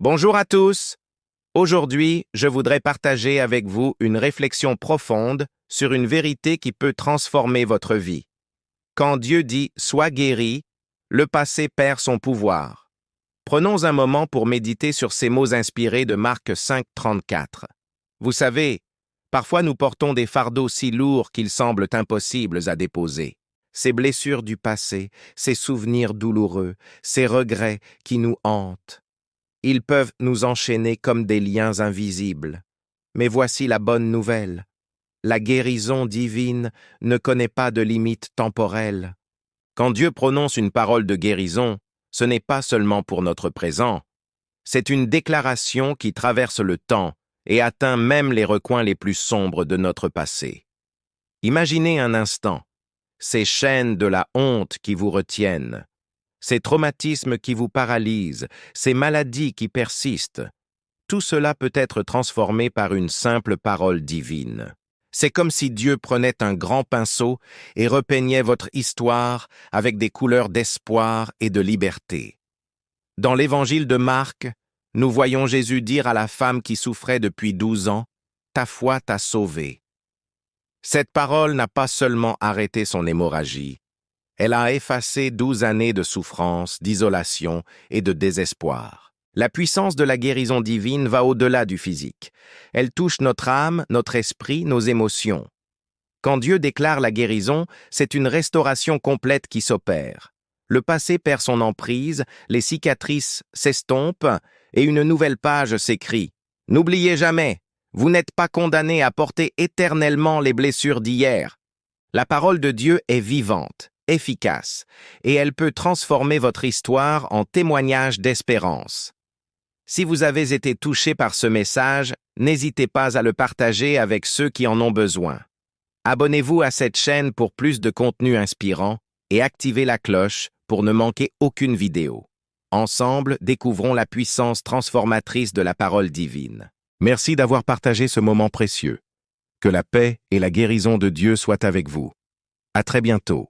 Bonjour à tous. Aujourd'hui, je voudrais partager avec vous une réflexion profonde sur une vérité qui peut transformer votre vie. Quand Dieu dit « Sois guéri », le passé perd son pouvoir. Prenons un moment pour méditer sur ces mots inspirés de Marc 5, 34. Vous savez, parfois nous portons des fardeaux si lourds qu'ils semblent impossibles à déposer. Ces blessures du passé, ces souvenirs douloureux, ces regrets qui nous hantent. Ils peuvent nous enchaîner comme des liens invisibles. Mais voici la bonne nouvelle. La guérison divine ne connaît pas de limites temporelles. Quand Dieu prononce une parole de guérison, ce n'est pas seulement pour notre présent. C'est une déclaration qui traverse le temps et atteint même les recoins les plus sombres de notre passé. Imaginez un instant ces chaînes de la honte qui vous retiennent, ces traumatismes qui vous paralysent, ces maladies qui persistent. Tout cela peut être transformé par une simple parole divine. C'est comme si Dieu prenait un grand pinceau et repeignait votre histoire avec des couleurs d'espoir et de liberté. Dans l'évangile de Marc, nous voyons Jésus dire à la femme qui souffrait depuis 12 ans, « Ta foi t'a sauvée ». Cette parole n'a pas seulement arrêté son hémorragie, elle a effacé 12 années de souffrance, d'isolation et de désespoir. La puissance de la guérison divine va au-delà du physique. Elle touche notre âme, notre esprit, nos émotions. Quand Dieu déclare la guérison, c'est une restauration complète qui s'opère. Le passé perd son emprise, les cicatrices s'estompent et une nouvelle page s'écrit. N'oubliez jamais, vous n'êtes pas condamné à porter éternellement les blessures d'hier. La parole de Dieu est vivante, efficace, et elle peut transformer votre histoire en témoignage d'espérance. Si vous avez été touché par ce message, n'hésitez pas à le partager avec ceux qui en ont besoin. Abonnez-vous à cette chaîne pour plus de contenu inspirant et activez la cloche pour ne manquer aucune vidéo. Ensemble, découvrons la puissance transformatrice de la parole divine. Merci d'avoir partagé ce moment précieux. Que la paix et la guérison de Dieu soient avec vous. À très bientôt.